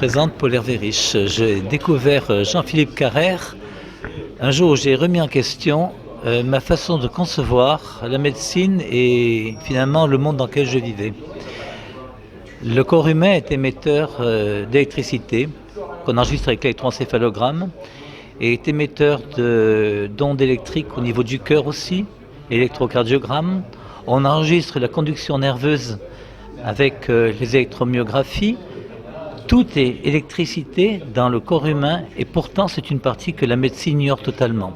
présente Paul Hervé Riche. J'ai découvert Jean-Philippe Carrère un jour où j'ai remis en question ma façon de concevoir la médecine et finalement le monde dans lequel je vivais. Le corps humain est émetteur d'électricité qu'on enregistre avec l'électroencéphalogramme et est émetteur d'ondes électriques au niveau du cœur aussi, électrocardiogramme. On enregistre la conduction nerveuse avec les électromyographies. Tout est électricité dans le corps humain et pourtant c'est une partie que la médecine ignore totalement.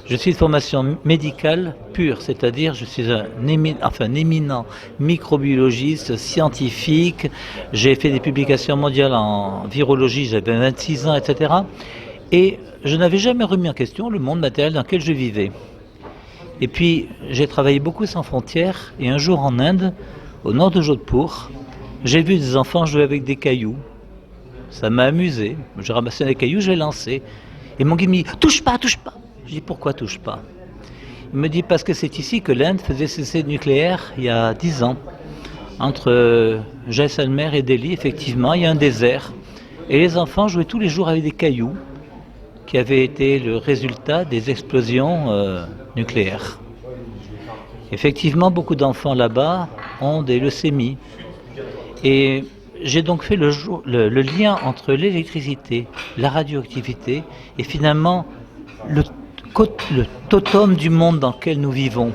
Je suis de formation médicale pure, c'est-à-dire je suis un éminent microbiologiste, scientifique. J'ai fait des publications mondiales en virologie, j'avais 26 ans, etc. Et je n'avais jamais remis en question le monde matériel dans lequel je vivais. Et puis j'ai travaillé beaucoup sans frontières et un jour en Inde, au nord de Jodhpur, j'ai vu des enfants jouer avec des cailloux. Ça m'a amusé. J'ai ramassé des cailloux, je les lancé. Et mon guide me dit « touche pas, touche pas !» Je dis « pourquoi touche pas ?» Il me dit « parce que c'est ici que l'Inde faisait ses essais nucléaires il y a 10 ans. Entre Jaisalmer et Delhi, effectivement, il y a un désert. Et les enfants jouaient tous les jours avec des cailloux qui avaient été le résultat des explosions nucléaires. Effectivement, beaucoup d'enfants là-bas ont des leucémies. Et j'ai donc fait le lien entre l'électricité, la radioactivité et finalement le totem du monde dans lequel nous vivons.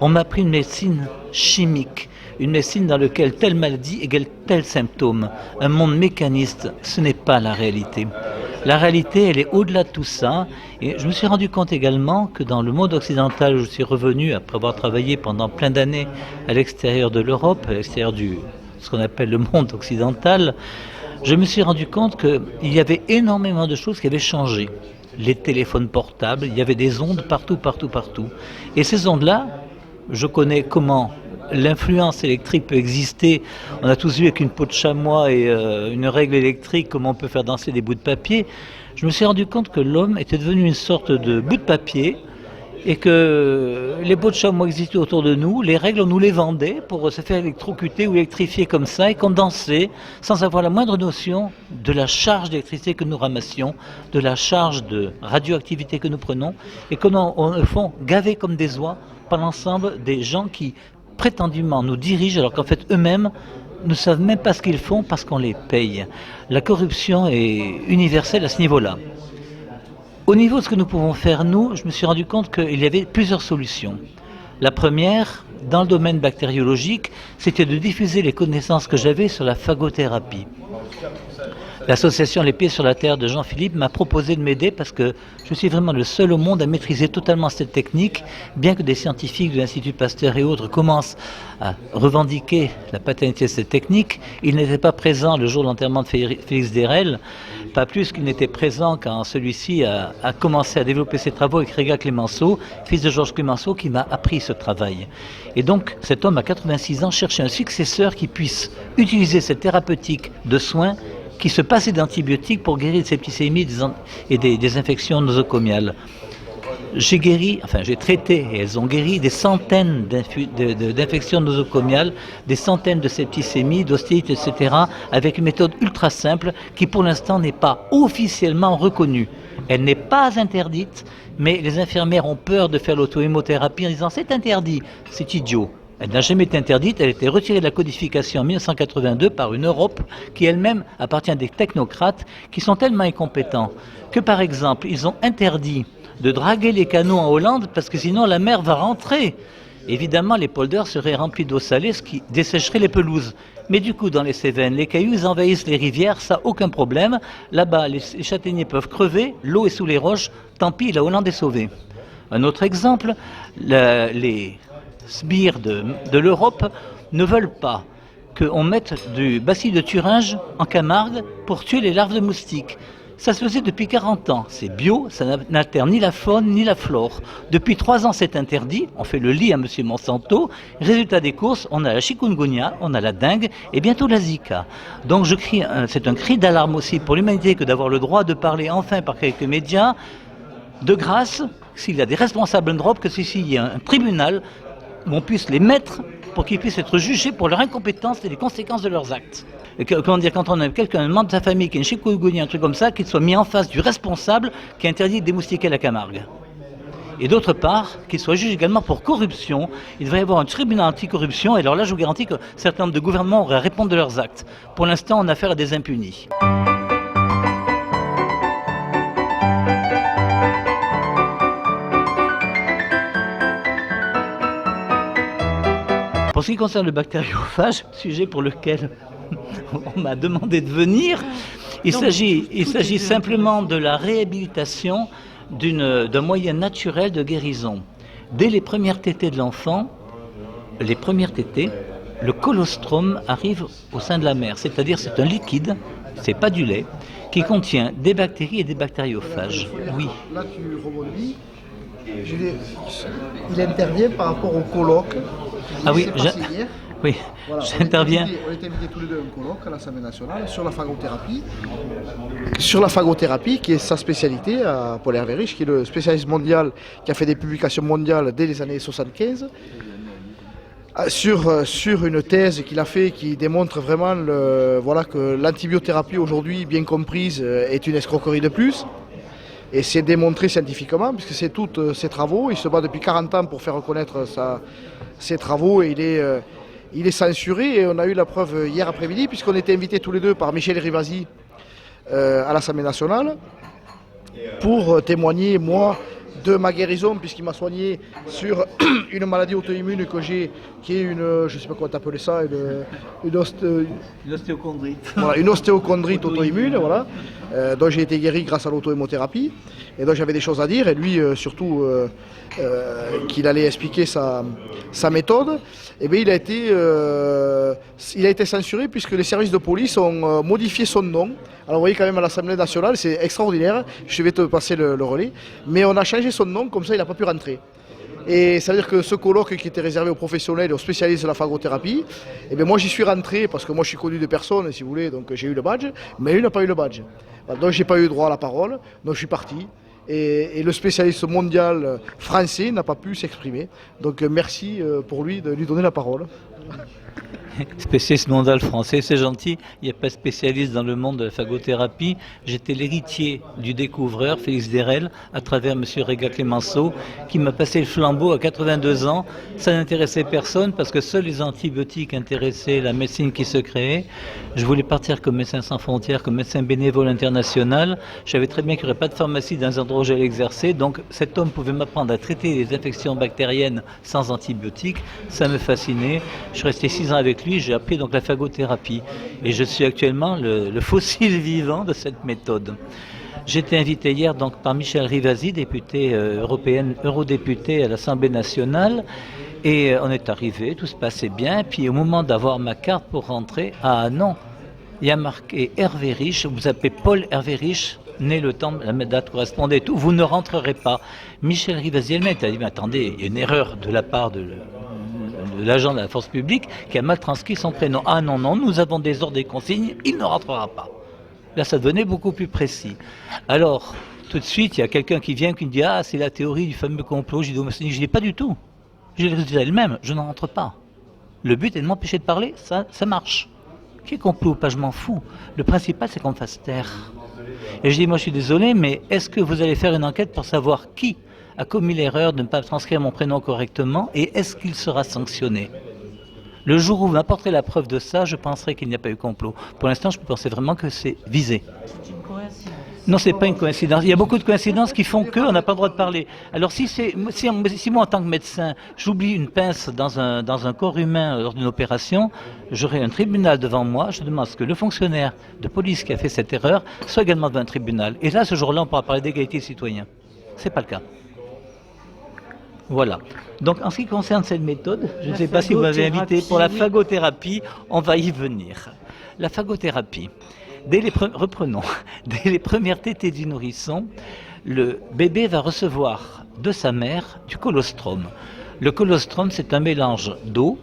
On m'a appris une médecine chimique, une médecine dans laquelle telle maladie égale tel symptôme. Un monde mécaniste, ce n'est pas la réalité. La réalité, elle est au-delà de tout ça. Et je me suis rendu compte également que dans le monde occidental, où je suis revenu après avoir travaillé pendant plein d'années à l'extérieur de l'Europe, à l'extérieur ce qu'on appelle le monde occidental, je me suis rendu compte qu'il y avait énormément de choses qui avaient changé. Les téléphones portables, il y avait des ondes partout. Et ces ondes-là, je connais comment l'influence électrique peut exister. On a tous vu avec une peau de chamois et une règle électrique comment on peut faire danser des bouts de papier. Je me suis rendu compte que l'homme était devenu une sorte de bout de papier et que les peaux de chamois existaient autour de nous, les règles on nous les vendait pour se faire électrocuter ou électrifier comme ça et qu'on dansait sans avoir la moindre notion de la charge d'électricité que nous ramassions, de la charge de radioactivité que nous prenons et qu'on au fond gavé comme des oies par l'ensemble des gens qui prétendument nous dirigent alors qu'en fait eux-mêmes ne savent même pas ce qu'ils font parce qu'on les paye. La corruption est universelle à ce niveau-là. Au niveau de ce que nous pouvons faire, nous, je me suis rendu compte qu'il y avait plusieurs solutions. La première, dans le domaine bactériologique, c'était de diffuser les connaissances que j'avais sur la phagothérapie. L'association Les Pieds sur la Terre de Jean-Philippe m'a proposé de m'aider parce que je suis vraiment le seul au monde à maîtriser totalement cette technique, bien que des scientifiques de l'Institut Pasteur et autres commencent à revendiquer la paternité de cette technique. Ils n'étaient pas présents le jour de l'enterrement de Félix Derel, pas plus qu'ils n'étaient présents quand celui-ci a commencé à développer ses travaux avec Réga Clémenceau, fils de Georges Clémenceau, qui m'a appris ce travail. Et donc cet homme à 86 ans cherchait un successeur qui puisse utiliser cette thérapeutique de soins qui se passait d'antibiotiques pour guérir de septicémie et des infections nosocomiales. J'ai traité, et elles ont guéri des centaines d'infections nosocomiales, des centaines de septicémies, d'ostéites, etc., avec une méthode ultra simple qui pour l'instant n'est pas officiellement reconnue. Elle n'est pas interdite, mais les infirmières ont peur de faire l'auto-hémothérapie en disant c'est interdit, c'est idiot. Elle n'a jamais été interdite, elle a été retirée de la codification en 1982 par une Europe qui elle-même appartient à des technocrates qui sont tellement incompétents que par exemple ils ont interdit de draguer les canaux en Hollande parce que sinon la mer va rentrer. Évidemment les polders seraient remplis d'eau salée, ce qui dessécherait les pelouses. Mais du coup dans les Cévennes, les cailloux ils envahissent les rivières, ça aucun problème. Là-bas les châtaigniers peuvent crever, l'eau est sous les roches, tant pis la Hollande est sauvée. Un autre exemple, les sbires de l'Europe ne veulent pas qu'on mette du bacille de Thuringe en Camargue pour tuer les larves de moustiques. Ça se faisait depuis 40 ans. C'est bio, ça n'altère ni la faune ni la flore. Depuis 3 ans, c'est interdit. On fait le lit à M. Monsanto. Résultat des courses, on a la chikungunya, on a la dengue et bientôt la Zika. Donc c'est un cri d'alarme aussi pour l'humanité que d'avoir le droit de parler enfin par quelques médias. De grâce, s'il y a des responsables d'Europe, que s'il y a un tribunal où on puisse les mettre pour qu'ils puissent être jugés pour leur incompétence et les conséquences de leurs actes. Et comment dire, quand on a quelqu'un, un membre de sa famille qui est un chikungunya, un truc comme ça, qu'il soit mis en face du responsable qui interdit de démoustiquer la Camargue. Et d'autre part, qu'il soit jugé également pour corruption. Il devrait y avoir un tribunal anticorruption, et alors là je vous garantis qu'un certain nombre de gouvernements auraient à répondre de leurs actes. Pour l'instant, on a affaire à des impunis. Pour ce qui concerne le bactériophage, sujet pour lequel on m'a demandé de venir, il s'agit simplement de la réhabilitation d'un moyen naturel de guérison. Dès les premières tétées de l'enfant, le colostrum arrive au sein de la mère, c'est-à-dire c'est un liquide, c'est pas du lait, qui contient des bactéries et des bactériophages. Oui. Là tu rebondis. Il intervient par rapport au colloque. Ah oui, oui, voilà, j'interviens. On était invités tous les deux à un colloque à l'Assemblée nationale sur la phagothérapie. Sur la phagothérapie, qui est sa spécialité à Paul Hervé Riche, qui est le spécialiste mondial, qui a fait des publications mondiales dès les années 75. Sur une thèse qu'il a fait qui démontre vraiment que l'antibiothérapie aujourd'hui, bien comprise, est une escroquerie de plus. Et c'est démontré scientifiquement, puisque c'est tous ses travaux. Il se bat depuis 40 ans pour faire reconnaître ses travaux et il est censuré. Et on a eu la preuve hier après-midi, puisqu'on était invités tous les deux par Michel Rivasi à l'Assemblée nationale pour témoigner, moi, de ma guérison, puisqu'il m'a soigné sur une maladie auto-immune que j'ai, qui est une, je ne sais pas comment t'appelais ça, une ostéochondrite. Voilà, une ostéochondrite auto-immune, voilà, dont j'ai été guéri grâce à l'auto-hémothérapie. Et donc j'avais des choses à dire, et lui, surtout, qu'il allait expliquer sa méthode. Et bien, il a été censuré puisque les services de police ont modifié son nom. Alors vous voyez quand même à l'Assemblée nationale, c'est extraordinaire, je vais te passer le relais. Mais on a changé son nom, comme ça il n'a pas pu rentrer. Et ça veut dire que ce colloque qui était réservé aux professionnels et aux spécialistes de la phagothérapie, eh bien moi j'y suis rentré parce que moi je suis connu de personne, si vous voulez, donc j'ai eu le badge, mais lui n'a pas eu le badge. Donc j'ai pas eu droit à la parole, donc je suis parti. Et le spécialiste mondial français n'a pas pu s'exprimer. Donc merci pour lui de lui donner la parole. Spécialiste mondial français, c'est gentil. Il n'y a pas de spécialiste dans le monde de la phagothérapie. J'étais l'héritier du découvreur, Félix Derel, à travers M. Réga Clémenceau, qui m'a passé le flambeau à 82 ans. Ça n'intéressait personne parce que seuls les antibiotiques intéressaient la médecine qui se créait. Je voulais partir comme médecin sans frontières, comme médecin bénévole international. Je savais très bien qu'il n'y aurait pas de pharmacie dans un endroit où j'allais exercer. Donc cet homme pouvait m'apprendre à traiter les infections bactériennes sans antibiotiques. Ça me fascinait. Je suis resté 6 ans avec lui. J'ai appris donc la phagothérapie et je suis actuellement le fossile vivant de cette méthode. J'ai été invité hier donc par Michel Rivasi, député eurodéputé à l'Assemblée nationale, et on est arrivé, tout se passait bien. Puis au moment d'avoir ma carte pour rentrer, ah non, il y a marqué Hervé Riche, vous appelez Paul Hervé Riche, né le temps, la date correspondait et tout, vous ne rentrerez pas. Michel Rivasi elle-même a dit, mais attendez, il y a une erreur de la part de l'agent de la force publique qui a mal transcrit son prénom. Ah non, nous avons des ordres et consignes, il ne rentrera pas. Là, ça devenait beaucoup plus précis. Alors, tout de suite, il y a quelqu'un qui vient qui me dit « Ah, c'est la théorie du fameux complot ». Je dis pas du tout. J'ai le résultat elle-même, je n'en rentre pas. Le but est de m'empêcher de parler, ça marche. Qui est complot ou pas, je m'en fous. Le principal, c'est qu'on me fasse taire. Et je dis « Moi, je suis désolé, mais est-ce que vous allez faire une enquête pour savoir qui a commis l'erreur de ne pas transcrire mon prénom correctement et est-ce qu'il sera sanctionné ? Le jour où vous m'apporterez la preuve de ça, je penserai qu'il n'y a pas eu complot. Pour l'instant, je pensais vraiment que c'est visé. C'est une coïncidence. Non, c'est pas une coïncidence. Il y a beaucoup de coïncidences qui font qu'on n'a pas le droit de parler. Alors si moi, en tant que médecin, j'oublie une pince dans un corps humain lors d'une opération, j'aurai un tribunal devant moi. Je demande à ce que le fonctionnaire de police qui a fait cette erreur soit également devant un tribunal. Et là, ce jour-là, on pourra parler d'égalité citoyen. C'est pas le cas. Voilà. Donc en ce qui concerne cette méthode, je ne sais pas si vous m'avez invité pour la phagothérapie, on va y venir. La phagothérapie, reprenons, dès les premières tétées du nourrisson, le bébé va recevoir de sa mère du colostrum. Le colostrum, c'est un mélange d'eau,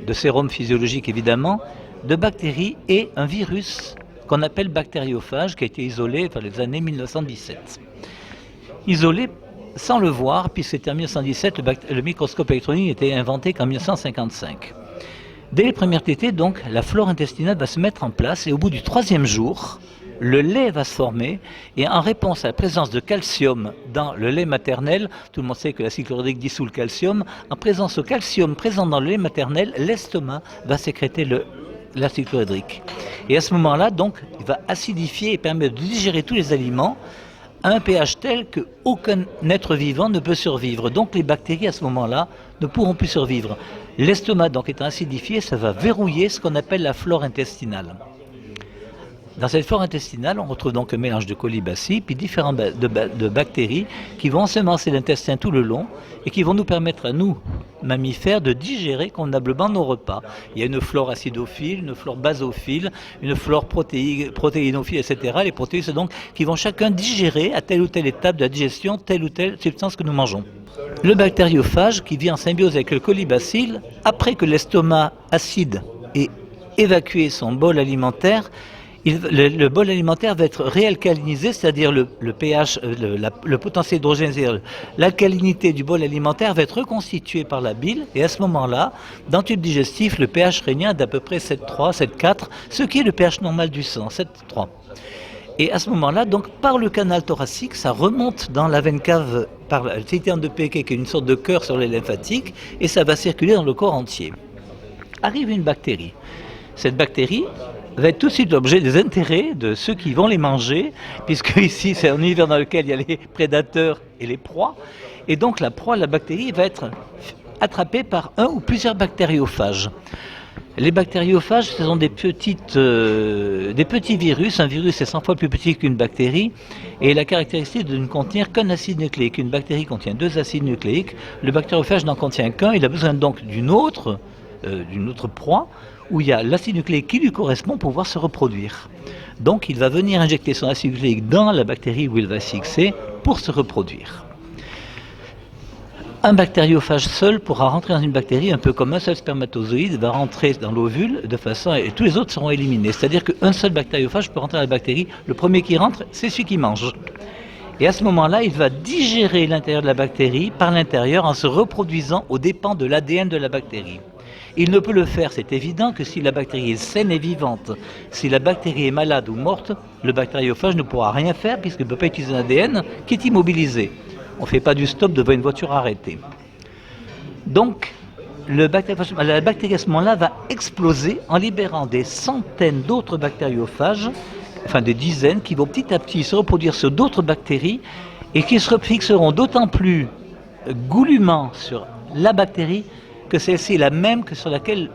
de sérum physiologique évidemment, de bactéries et un virus qu'on appelle bactériophage qui a été isolé vers les années 1917. Isolé sans le voir, puisque c'était en 1917, le microscope électronique était inventé qu'en 1955. Dès les premières tétées, donc, la flore intestinale va se mettre en place et au bout du 3e jour, le lait va se former et en réponse à la présence de calcium dans le lait maternel, tout le monde sait que l'acide chlorhydrique dissout le calcium, en présence au calcium présent dans le lait maternel, l'estomac va sécréter l'acide chlorhydrique. Et à ce moment-là, donc, il va acidifier et permettre de digérer tous les aliments à un pH tel qu'aucun être vivant ne peut survivre. Donc les bactéries à ce moment-là ne pourront plus survivre. L'estomac donc étant acidifié, ça va verrouiller ce qu'on appelle la flore intestinale. Dans cette flore intestinale, on retrouve donc un mélange de colibacilles, puis différents de bactéries qui vont ensemencer l'intestin tout le long et qui vont nous permettre à nous, mammifères, de digérer convenablement nos repas. Il y a une flore acidophile, une flore basophile, une flore protéinophile, etc. Les protéines, donc, qui vont chacun digérer à telle ou telle étape de la digestion telle ou telle substance que nous mangeons. Le bactériophage, qui vit en symbiose avec le colibacille, après que l'estomac acide ait évacué son bol alimentaire, le bol alimentaire va être réalcalinisé, c'est-à-dire le pH, le potentiel hydrogène, c'est-à-dire l'alcalinité du bol alimentaire va être reconstituée par la bile, et à ce moment-là, dans le tube digestif, le pH régnien est d'à peu près 7,3, 7,4, ce qui est le pH normal du sang, 7,3. Et à ce moment-là, donc, par le canal thoracique, ça remonte dans la veine cave par le citerne de Pecquet, qui est une sorte de cœur sur les lymphatiques, et ça va circuler dans le corps entier. Arrive une bactérie. Cette bactérie va être tout de suite l'objet des intérêts de ceux qui vont les manger, puisque ici c'est un univers dans lequel il y a les prédateurs et les proies, et donc la proie, la bactérie, va être attrapée par un ou plusieurs bactériophages. Les bactériophages, ce sont des petits virus. Un virus est 100 fois plus petit qu'une bactérie, et la caractéristique de ne contenir qu'un acide nucléique. Une bactérie contient 2 acides nucléiques, le bactériophage n'en contient qu'un, il a besoin donc d'une autre proie, où il y a l'acide nucléique qui lui correspond pour pouvoir se reproduire. Donc il va venir injecter son acide nucléique dans la bactérie où il va se fixer pour se reproduire. Un bactériophage seul pourra rentrer dans une bactérie, un peu comme un seul spermatozoïde va rentrer dans l'ovule de façon et tous les autres seront éliminés. C'est-à-dire qu'un seul bactériophage peut rentrer dans la bactérie, le premier qui rentre, c'est celui qui mange. Et à ce moment-là, il va digérer l'intérieur de la bactérie par l'intérieur en se reproduisant aux dépens de l'ADN de la bactérie. Il ne peut le faire, c'est évident, que si la bactérie est saine et vivante. Si la bactérie est malade ou morte, le bactériophage ne pourra rien faire puisqu'il ne peut pas utiliser un ADN qui est immobilisé. On ne fait pas du stop devant une voiture arrêtée. Donc, la bactérie à ce moment-là va exploser en libérant des centaines d'autres bactériophages, enfin des dizaines, qui vont petit à petit se reproduire sur d'autres bactéries et qui se fixeront d'autant plus goulûment sur la bactérie que celle-ci est la même que sur laquelle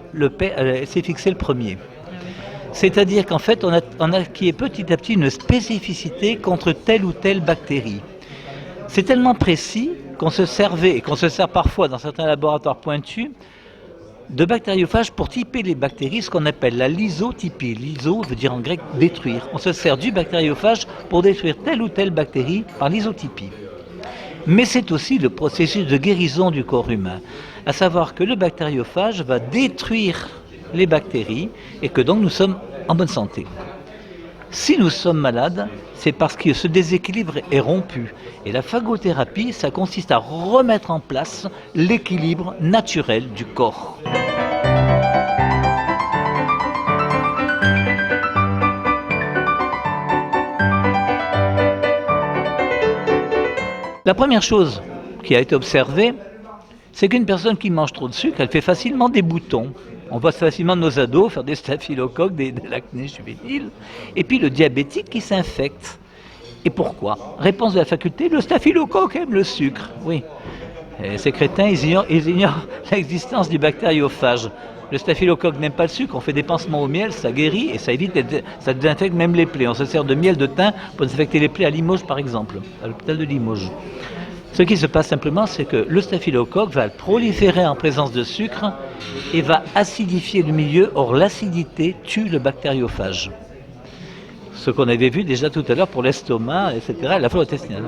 s'est fixé le premier. C'est-à-dire qu'en fait, on a acquis petit à petit une spécificité contre telle ou telle bactérie. C'est tellement précis qu'on se servait, et qu'on se sert parfois dans certains laboratoires pointus, de bactériophages pour typer les bactéries, ce qu'on appelle la lysotypie. Lyso veut dire en grec détruire. On se sert du bactériophage pour détruire telle ou telle bactérie par lysotypie. Mais c'est aussi le processus de guérison du corps humain, à savoir que le bactériophage va détruire les bactéries et que donc nous sommes en bonne santé. Si nous sommes malades, c'est parce que ce déséquilibre est rompu. Et la phagothérapie, ça consiste à remettre en place l'équilibre naturel du corps. La première chose qui a été observée, c'est qu'une personne qui mange trop de sucre, elle fait facilement des boutons. On voit facilement nos ados faire des staphylocoques, de l'acné juvénile. Et puis le diabétique qui s'infecte. Et pourquoi? Réponse de la faculté, le staphylocoque aime le sucre. Oui. Et ces crétins, ils ignorent l'existence du bactériophage. Le staphylocoque n'aime pas le sucre, on fait des pansements au miel, ça guérit et ça évite, ça désinfecte même les plaies. On se sert de miel de thym pour désinfecter les plaies à Limoges par exemple, à l'hôpital de Limoges. Ce qui se passe simplement, c'est que le staphylocoque va proliférer en présence de sucre et va acidifier le milieu. Or, l'acidité tue le bactériophage. Ce qu'on avait vu déjà tout à l'heure pour l'estomac, etc., la flore intestinale.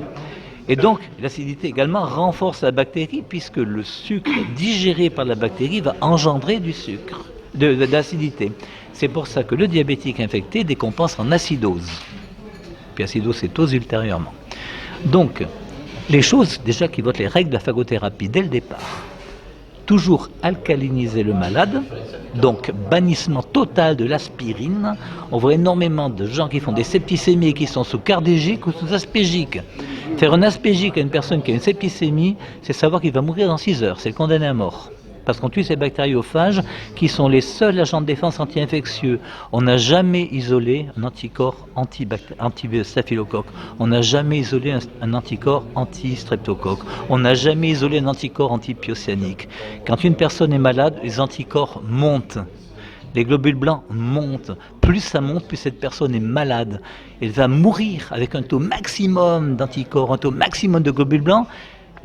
Et donc, l'acidité également renforce la bactérie puisque le sucre digéré par la bactérie va engendrer du sucre, de l'acidité. C'est pour ça que le diabétique infecté décompense en acidose. Puis acidose, c'est ultérieurement. Donc, Les choses déjà qui votent les règles de la phagothérapie dès le départ. Toujours alcaliniser le malade, donc bannissement total de l'aspirine. On voit énormément de gens qui font des septicémies qui sont sous cardégique ou sous aspégique. Faire un aspégique à une personne qui a une septicémie, c'est savoir qu'il va mourir dans 6 heures, c'est le condamné à mort. Parce qu'on tue ces bactériophages qui sont les seuls agents de défense anti-infectieux. On n'a jamais isolé un anticorps anti-staphylocoque. On n'a jamais isolé un anticorps anti-streptocoque. On n'a jamais isolé un anticorps anti-pyocyanique. Quand une personne est malade, les anticorps montent. Les globules blancs montent. Plus ça monte, plus cette personne est malade. Elle va mourir avec un taux maximum d'anticorps, un taux maximum de globules blancs.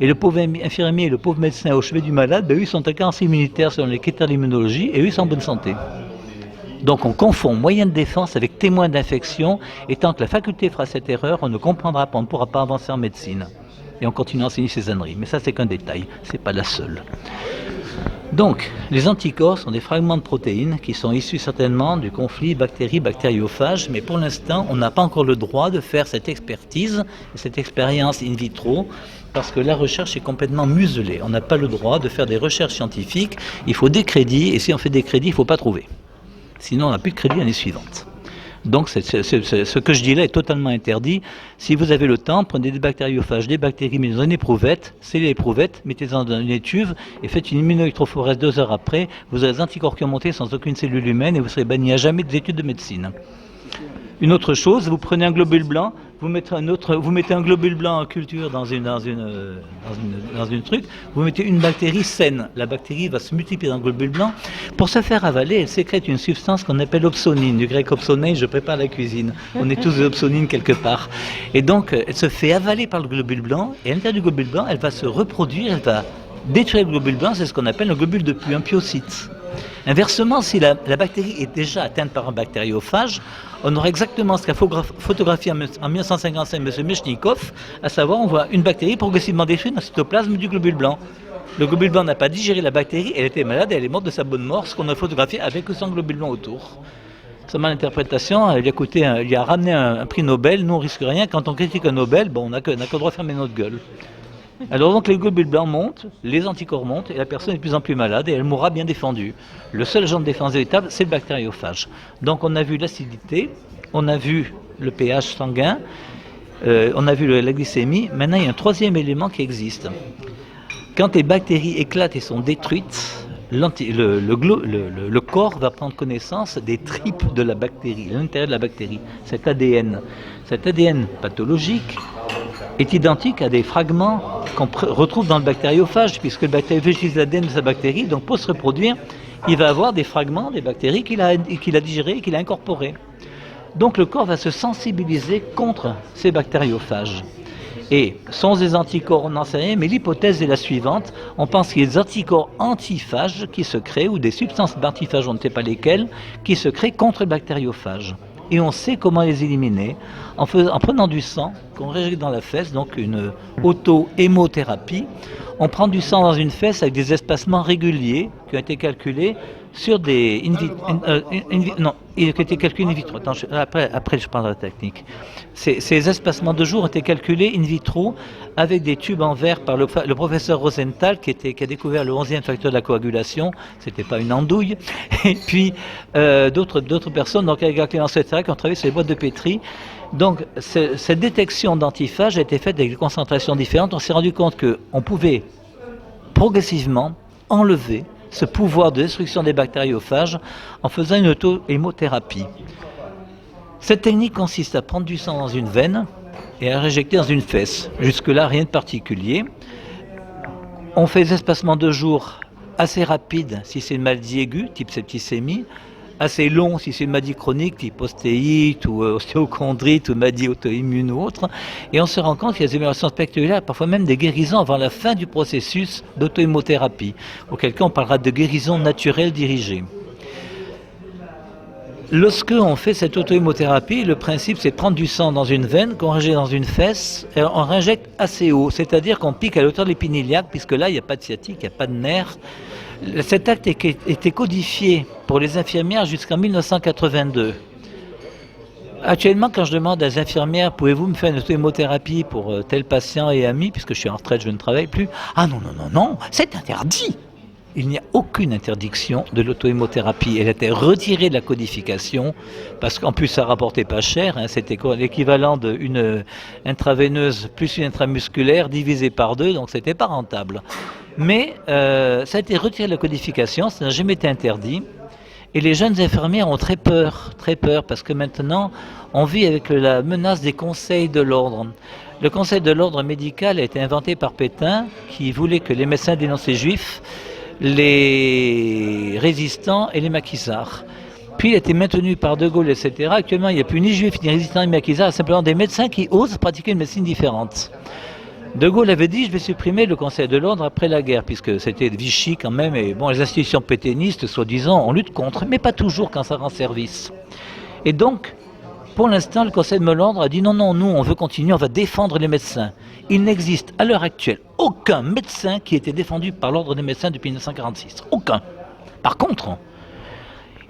Et le pauvre infirmier et le pauvre médecin au chevet du malade, eux, ils sont en carence immunitaire selon les critères d'immunologie et eux, ils sont en bonne santé. Donc on confond moyen de défense avec témoin d'infection, et tant que la faculté fera cette erreur, on ne comprendra pas, on ne pourra pas avancer en médecine. Et on continue à enseigner ces âneries. Mais ça, c'est qu'un détail, c'est pas la seule. Donc, les anticorps sont des fragments de protéines qui sont issus certainement du conflit bactérie-bactériophage, mais pour l'instant, on n'a pas encore le droit de faire cette expertise, cette expérience in vitro, parce que la recherche est complètement muselée. On n'a pas le droit de faire des recherches scientifiques, il faut des crédits, et si on fait des crédits, il ne faut pas trouver. Sinon, on n'a plus de crédit l'année suivante. Donc ce que je dis là est totalement interdit. Si vous avez le temps, prenez des bactériophages, des bactéries, mettez dans une éprouvette, scellez l'éprouvette, mettez-en dans une étuve et faites une immunoélectrophorèse 2 heures après. Vous aurez des anticorps qui ont monté sans aucune cellule humaine et vous serez banni à jamais des études de médecine. Une autre chose, vous prenez un globule blanc, vous mettez un globule blanc en culture dans une truc, vous mettez une bactérie saine. La bactérie va se multiplier dans le globule blanc. Pour se faire avaler, elle sécrète une substance qu'on appelle opsonine. Du grec opsonein, je prépare la cuisine. On est tous des opsonines quelque part. Et donc, elle se fait avaler par le globule blanc, et à l'intérieur du globule blanc, elle va se reproduire, elle va détruire le globule blanc, c'est ce qu'on appelle un globule de Puy, un pyocyte. Inversement, si la bactérie est déjà atteinte par un bactériophage, on aura exactement ce qu'a photographié en 1955 M. Mechnikov, à savoir on voit une bactérie progressivement détruite dans le cytoplasme du globule blanc. Le globule blanc n'a pas digéré la bactérie, elle était malade, elle est morte de sa bonne mort, ce qu'on a photographié avec ou sans globule blanc autour. Seulement l'interprétation, il lui a ramené un prix Nobel, nous on risque rien, quand on critique un Nobel, on n'a que le droit de fermer notre gueule. Alors donc les globules blancs montent, les anticorps montent et la personne est de plus en plus malade et elle mourra bien défendue. Le seul agent de défense véritable, c'est le bactériophage. Donc on a vu l'acidité, on a vu le pH sanguin, on a vu la glycémie. Maintenant il y a un troisième élément qui existe. Quand les bactéries éclatent et sont détruites, le corps va prendre connaissance des tripes de la bactérie, l'intérieur de la bactérie, cet ADN. Cet ADN pathologique est identique à des fragments qu'on retrouve dans le bactériophage, puisque le bactériophage utilise l'ADN de sa bactérie, donc pour se reproduire, il va avoir des fragments des bactéries qu'il a digérées et qu'il a incorporées. Donc le corps va se sensibiliser contre ces bactériophages. Et sont des anticorps, on n'en sait rien, mais l'hypothèse est la suivante, on pense qu'il y a des anticorps antiphages qui se créent, ou des substances antiphages, on ne sait pas lesquelles, qui se créent contre le bactériophage. Et on sait comment les éliminer en prenant du sang qu'on réjecte dans la fesse, donc une auto-hémothérapie. On prend du sang dans une fesse avec des espacements réguliers qui ont été calculés sur des après je parle de la technique. Ces espacements de jour ont été calculés in vitro avec des tubes en verre par le professeur Rosenthal qui a découvert le 11e facteur de la coagulation. C'était pas une andouille. Et puis d'autres personnes, donc avec Clémence etc., qui ont travaillé sur les boîtes de pétri. Donc cette détection d'antiphages a été faite avec des concentrations différentes. On s'est rendu compte qu'on pouvait progressivement enlever ce pouvoir de destruction des bactériophages en faisant une auto-hémothérapie. Cette technique consiste à prendre du sang dans une veine et à réjecter dans une fesse. Jusque-là, rien de particulier. On fait des espacements de jours assez rapides si c'est une maladie aiguë, type septicémie, assez long si c'est une maladie chronique, type ostéite ou ostéochondrite ou maladie auto-immune ou autre. Et on se rend compte qu'il y a des améliorations spectaculaires, parfois même des guérisons avant la fin du processus d'auto-hémothérapie. Auquel cas on parlera de guérison naturelle dirigée. Lorsque on fait cette auto-hémothérapie, le principe c'est de prendre du sang dans une veine, qu'on réinjecte dans une fesse, et on réinjecte assez haut, c'est-à-dire qu'on pique à l'auteur de l'épine iliaque, puisque là il n'y a pas de sciatique, il n'y a pas de nerf. Cet acte était codifié pour les infirmières jusqu'en 1982. Actuellement, quand je demande à des infirmières, pouvez-vous me faire une auto-hémothérapie pour tel patient et ami, puisque je suis en retraite, je ne travaille plus. Ah non, non, non, non, c'est interdit. Il n'y a aucune interdiction de l'auto-hémothérapie. Elle a été retirée de la codification, parce qu'en plus ça rapportait pas cher, hein, c'était l'équivalent d'une intraveineuse plus une intramusculaire divisée par 2, donc c'était pas rentable. Mais ça a été retiré de la codification, ça n'a jamais été interdit. Et les jeunes infirmières ont très peur, parce que maintenant, on vit avec la menace des conseils de l'ordre. Le conseil de l'ordre médical a été inventé par Pétain, qui voulait que les médecins dénoncent les juifs, les résistants et les maquisards. Puis il a été maintenu par De Gaulle, etc. Actuellement, il n'y a plus ni juifs, ni résistants, ni maquisards, simplement des médecins qui osent pratiquer une médecine différente. De Gaulle avait dit, je vais supprimer le Conseil de l'ordre après la guerre, puisque c'était Vichy quand même, et bon, les institutions pétainistes, soi-disant, on lutte contre, mais pas toujours quand ça rend service. Et donc, pour l'instant, le Conseil de l'ordre a dit non, non, nous, on veut continuer, on va défendre les médecins. Il n'existe à l'heure actuelle aucun médecin qui ait été défendu par l'ordre des médecins depuis 1946. Aucun. Par contre,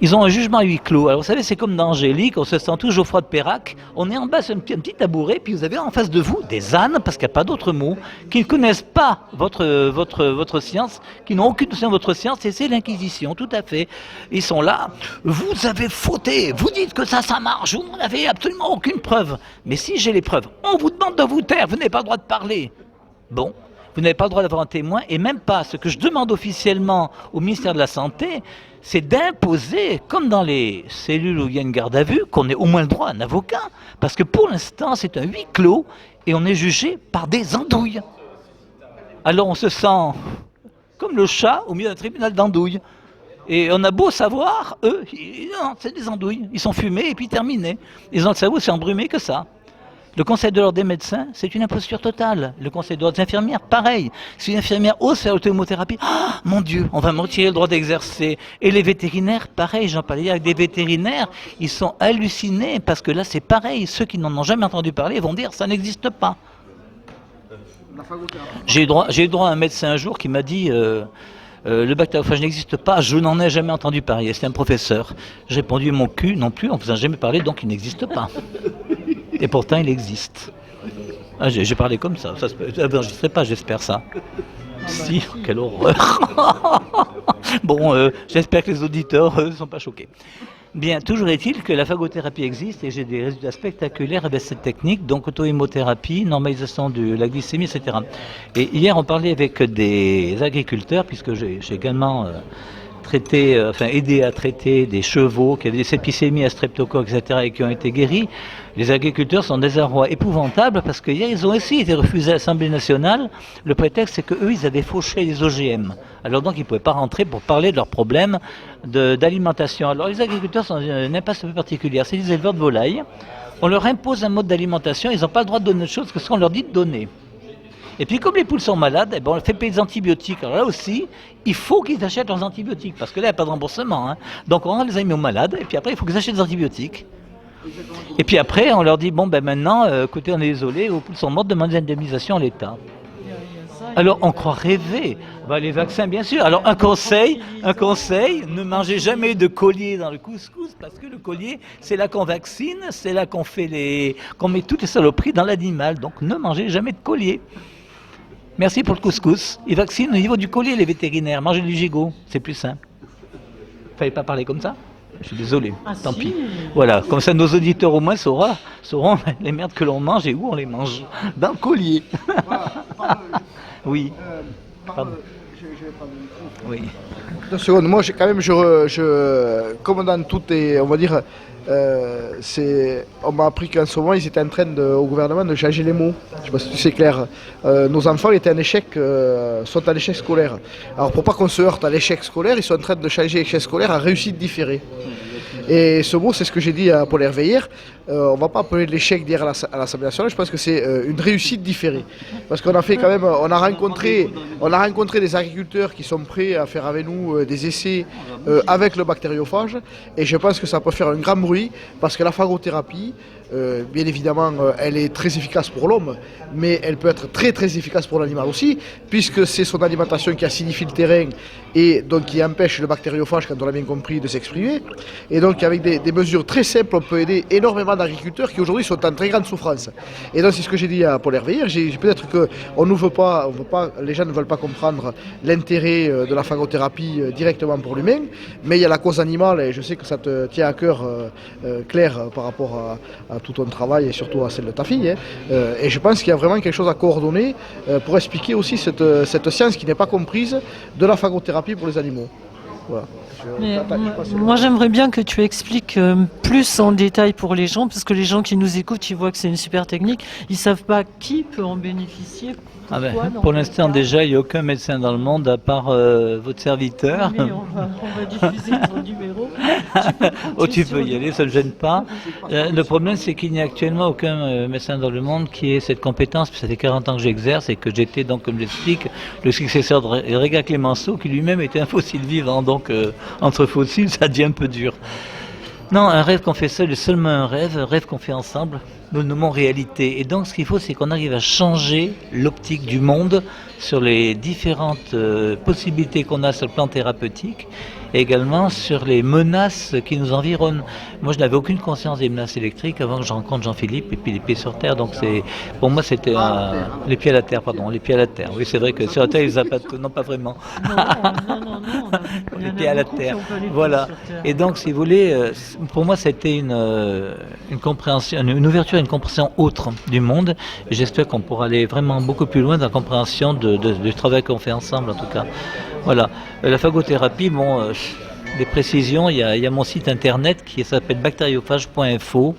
ils ont un jugement à huis clos. Alors vous savez, c'est comme dans Angélique, on se sent tout Geoffroy de Perrac, on est en bas sur un petit tabouret, puis vous avez en face de vous des ânes, parce qu'il n'y a pas d'autre mot, qui ne connaissent pas votre science, qui n'ont aucune notion de votre science, et c'est l'Inquisition, tout à fait. Ils sont là, vous avez fauté, vous dites que ça marche, vous n'en avez absolument aucune preuve. Mais si j'ai les preuves, on vous demande de vous taire, vous n'avez pas le droit de parler. Bon. Vous n'avez pas le droit d'avoir un témoin, et même pas. Ce que je demande officiellement au ministère de la Santé, c'est d'imposer, comme dans les cellules où il y a une garde à vue, qu'on ait au moins le droit à un avocat. Parce que pour l'instant, c'est un huis clos, et on est jugé par des andouilles. Alors on se sent comme le chat au milieu d'un tribunal d'andouilles. Et on a beau savoir, eux, non, c'est des andouilles. Ils sont fumés et puis terminés. Ils ont le cerveau aussi embrumé que ça. Le Conseil de l'ordre des médecins, c'est une imposture totale. Le Conseil de l'ordre des infirmières, pareil. Si une infirmière ose faire l'auto-hémothérapie, ah, mon Dieu, on va me retirer le droit d'exercer. Et les vétérinaires, pareil, j'en parlais hier avec des vétérinaires, ils sont hallucinés parce que là c'est pareil. Ceux qui n'en ont jamais entendu parler vont dire ça n'existe pas. J'ai eu droit à un médecin un jour qui m'a dit le bactériophage n'existe pas, je n'en ai jamais entendu parler. C'était un professeur. J'ai répondu mon cul non plus, on ne vous a jamais parlé, donc il n'existe pas. Et pourtant, il existe. Ah, j'ai parlé comme ça. Ça je ne sais pas, j'espère ça. Si, quelle horreur. Bon, j'espère que les auditeurs ne sont pas choqués. Bien, toujours est-il que la phagothérapie existe et j'ai des résultats spectaculaires avec cette technique, donc auto-hémothérapie, normalisation de la glycémie, etc. Et hier, on parlait avec des agriculteurs, puisque j'ai également aidé à traiter des chevaux qui avaient des septicémies à streptocoque, etc., et qui ont été guéris. Les agriculteurs sont en désarroi épouvantable parce qu'hier, ils ont aussi été refusés à l'Assemblée nationale. Le prétexte, c'est qu'eux, ils avaient fauché les OGM. Alors donc, ils ne pouvaient pas rentrer pour parler de leurs problèmes d'alimentation. Alors les agriculteurs sont dans une impasse un peu particulière. C'est des éleveurs de volailles. On leur impose un mode d'alimentation, ils n'ont pas le droit de donner autre chose que ce qu'on leur dit de donner. Et puis comme les poules sont malades, on leur fait payer des antibiotiques. Alors là aussi, il faut qu'ils achètent leurs antibiotiques, parce que là, il n'y a pas de remboursement. Hein. Donc on rend les animaux malades, et puis après, il faut qu'ils achètent des antibiotiques. Et puis après, on leur dit, bon, maintenant, écoutez, on est désolé, vos poules sont mortes, demandez une indemnisation à l'État. Alors on croit rêver. Les vaccins, bien sûr. Alors un conseil, ne mangez jamais de collier dans le couscous, parce que le collier, c'est là qu'on vaccine, c'est là qu'on met toutes les saloperies dans l'animal. Donc ne mangez jamais de collier. Merci pour le couscous. Ils vaccinent au niveau du collier, les vétérinaires. Mangez du gigot, c'est plus simple. Fallait pas parler comme ça. Je suis désolé, tant pis. Voilà, comme ça nos auditeurs au moins sauront les merdes que l'on mange et où on les mange. Dans le collier. Oui. Pardon. Oui. 2 secondes. Moi, comme dans toutes les, on va dire, on m'a appris qu'en ce moment, ils étaient en train au gouvernement de changer les mots. Je ne sais pas si c'est clair. Nos enfants sont en échec scolaire. Alors, pour pas qu'on se heurte à l'échec scolaire, ils sont en train de changer échec scolaire à réussite différée. Et ce mot, c'est ce que j'ai dit à Paul Hervé hier. On ne va pas appeler l'échec d'hier à l'Assemblée nationale. Je pense que c'est une réussite différée. Parce qu'on a fait quand même, on a rencontré des agriculteurs qui sont prêts à faire avec nous des essais avec le bactériophage. Et je pense que ça peut faire un grand bruit parce que la phagothérapie, bien évidemment, elle est très efficace pour l'homme, mais elle peut être très très efficace pour l'animal aussi, puisque c'est son alimentation qui acidifie le terrain et donc qui empêche le bactériophage, quand on l'a bien compris, de s'exprimer. Et donc qu'avec des mesures très simples, on peut aider énormément d'agriculteurs qui aujourd'hui sont en très grande souffrance. Et donc c'est ce que j'ai dit à Paul Hervé hier. Peut-être que les gens ne veulent pas comprendre l'intérêt de la phagothérapie directement pour l'humain, mais il y a la cause animale et je sais que ça te tient à cœur, Claire, par rapport à tout ton travail et surtout à celle de ta fille. Et je pense qu'il y a vraiment quelque chose à coordonner pour expliquer aussi cette science qui n'est pas comprise de la phagothérapie pour les animaux. Voilà. Moi j'aimerais bien que tu expliques plus en détail pour les gens, parce que les gens qui nous écoutent, ils voient que c'est une super technique, ils ne savent pas qui peut en bénéficier. Pour l'instant déjà, il n'y a aucun médecin dans le monde à part votre serviteur. Mais on va diffuser ton numéro. Tu peux y aller, ça ne gêne pas. Le problème c'est qu'il n'y a actuellement aucun médecin dans le monde qui ait cette compétence, puis ça fait 40 ans que j'exerce et que j'étais donc, comme j'explique, le successeur de Réga Clémenceau, qui lui-même était un fossile vivant, donc entre fossiles ça devient un peu dur. Non, un rêve qu'on fait seul est seulement un rêve qu'on fait ensemble, nous le nommons réalité. Et donc ce qu'il faut, c'est qu'on arrive à changer l'optique du monde sur les différentes possibilités qu'on a sur le plan thérapeutique et également sur les menaces qui nous environnent. Moi, je n'avais aucune conscience des menaces électriques avant que je rencontre Jean-Philippe et puis les pieds sur terre. Donc pour moi, c'était les pieds à la terre, pardon, les pieds à la terre. Oui, c'est vrai que sur la terre, ils zapatent, non pas vraiment. Non. Les pieds à la terre. Voilà. Et donc, si vous voulez, pour moi, c'était une compréhension, une ouverture, une compréhension autre du monde. Et j'espère qu'on pourra aller vraiment beaucoup plus loin dans la compréhension du travail qu'on fait ensemble, en tout cas. Voilà. La phagothérapie, des précisions, il y a mon site internet qui s'appelle bactériophage.info,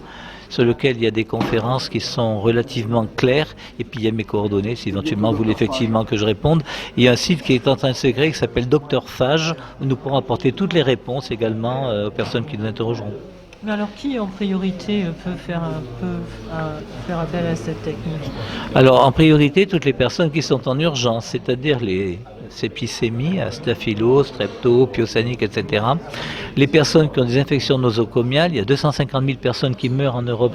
sur lequel il y a des conférences qui sont relativement claires, et puis il y a mes coordonnées, si éventuellement vous voulez effectivement que je réponde. Il y a un site qui est en train de se créer qui s'appelle Docteur Phage, où nous pourrons apporter toutes les réponses également aux personnes qui nous interrogeront. Mais alors qui en priorité peut faire appel à cette technique? Alors en priorité, toutes les personnes qui sont en urgence, c'est-à-dire les sépicémies, staphylo, strepto, pyosanique, etc. Les personnes qui ont des infections nosocomiales, il y a 250 000 personnes qui meurent en Europe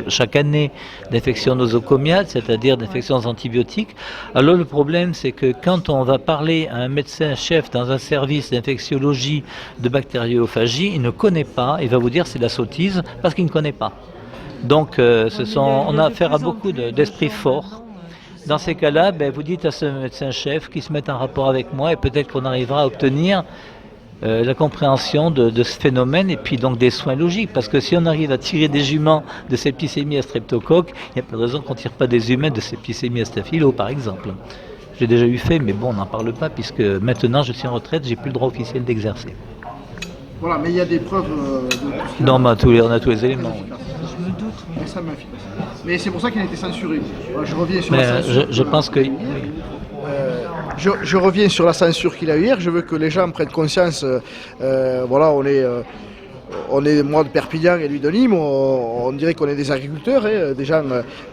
chaque année d'infections nosocomiales, c'est-à-dire d'infections antibiotiques. Alors le problème, c'est que quand on va parler à un médecin-chef dans un service d'infectiologie de bactériophagie, il ne connaît pas, il va vous dire c'est de la sottise parce qu'il ne connaît pas. Donc on a affaire à beaucoup d'esprits forts. Dans ces cas-là, vous dites à ce médecin-chef qu'il se mette en rapport avec moi et peut-être qu'on arrivera à obtenir la compréhension de ce phénomène et puis donc des soins logiques. Parce que si on arrive à tirer des juments de septicémie à streptocoque, il n'y a pas de raison qu'on ne tire pas des humains de septicémie à staphylo, par exemple. J'ai déjà eu fait, mais bon, on n'en parle pas puisque maintenant je suis en retraite, j'ai plus le droit officiel d'exercer. Voilà, mais il y a des preuves de tout ce Non, on a tous les éléments. Je me doute. Mais c'est pour ça qu'il a été censuré. Je reviens sur la censure. Je pense que... Je reviens sur la censure qu'il a eu hier. Je veux que les gens prennent conscience. Voilà, on est moi de Perpignan et lui de Nîmes, on dirait qu'on est des agriculteurs, des gens,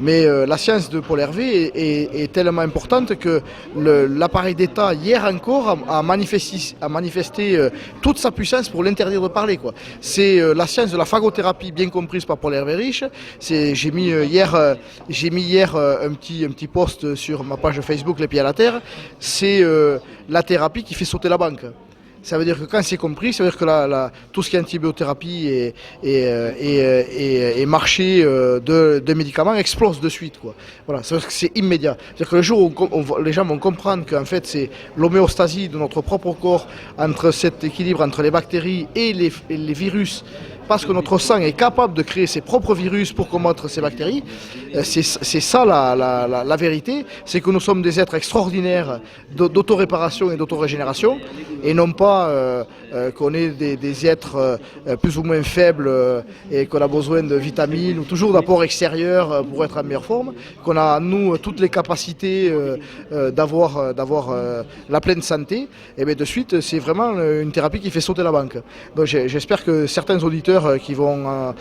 mais la science de Paul Hervé est tellement importante que l'appareil d'État, hier encore, a manifesté toute sa puissance pour l'interdire de parler. C'est la science de la phagothérapie bien comprise par Paul Hervé Riche. J'ai mis hier un petit post sur ma page Facebook Les Pieds à la Terre. C'est la thérapie qui fait sauter la banque. Ça veut dire que quand c'est compris, ça veut dire que tout ce qui est antibiothérapie et marché de médicaments explose de suite. Voilà, ça veut dire que c'est immédiat. C'est-à-dire que le jour où les gens vont comprendre qu'en fait c'est l'homéostasie de notre propre corps entre cet équilibre entre les bactéries et les virus, parce que notre sang est capable de créer ses propres virus pour combattre ces bactéries, c'est ça la vérité, c'est que nous sommes des êtres extraordinaires d'autoréparation et d'autorégénération, et non pas qu'on est des êtres plus ou moins faibles et qu'on a besoin de vitamines ou toujours d'apports extérieurs pour être en meilleure forme, qu'on a en nous toutes les capacités d'avoir la pleine santé. Et bien de suite, c'est vraiment une thérapie qui fait sauter la banque. Donc j'espère que certains auditeurs qui vont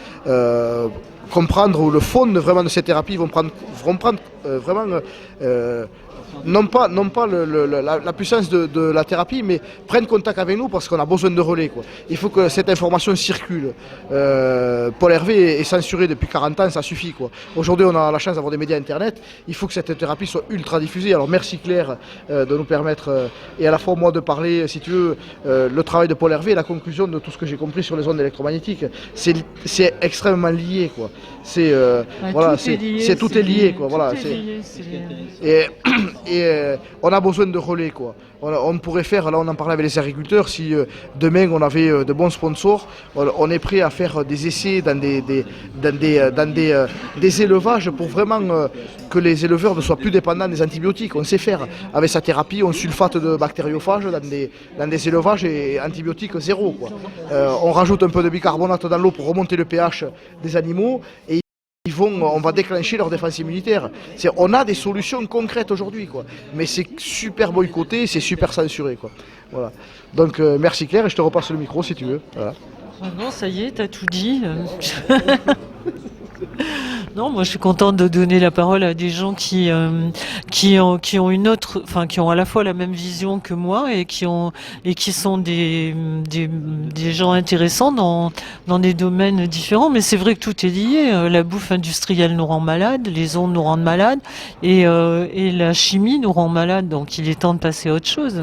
comprendre le fond vraiment de cette thérapie vont prendre vraiment non pas la puissance de la thérapie, mais prennent contact avec nous parce qu'on a besoin de relais, quoi. Il faut que cette information circule. Paul Hervé est censuré depuis 40 ans, ça suffit, quoi. Aujourd'hui, on a la chance d'avoir des médias internet. Il faut que cette thérapie soit ultra diffusée. Alors merci Claire de nous permettre, et à la fois moi de parler, si tu veux, le travail de Paul Hervé, la conclusion de tout ce que j'ai compris sur les ondes électromagnétiques. C'est extrêmement lié, quoi. C'est voilà, tout est lié, quoi. Voilà, et on a besoin de relais, quoi. On pourrait faire, là on en parlait avec les agriculteurs, si demain on avait de bons sponsors, on est prêt à faire des essais dans des élevages pour vraiment que les éleveurs ne soient plus dépendants des antibiotiques. On sait faire avec sa thérapie, on sulfate de bactériophages dans des élevages et antibiotiques zéro, quoi. On rajoute un peu de bicarbonate dans l'eau pour remonter le pH des animaux et on va déclencher leur défense immunitaire. On a des solutions concrètes aujourd'hui, quoi. Mais c'est super boycotté, c'est super censuré, quoi. Voilà. Donc merci Claire, et je te repasse le micro si tu veux. Voilà. Ah non, ça y est, t'as tout dit. Non, moi je suis contente de donner la parole à des gens qui ont une autre, enfin qui ont à la fois la même vision que moi et qui sont des gens intéressants dans des domaines différents. Mais c'est vrai que tout est lié. La bouffe industrielle nous rend malades, les ondes nous rendent malades et la chimie nous rend malades. Donc il est temps de passer à autre chose.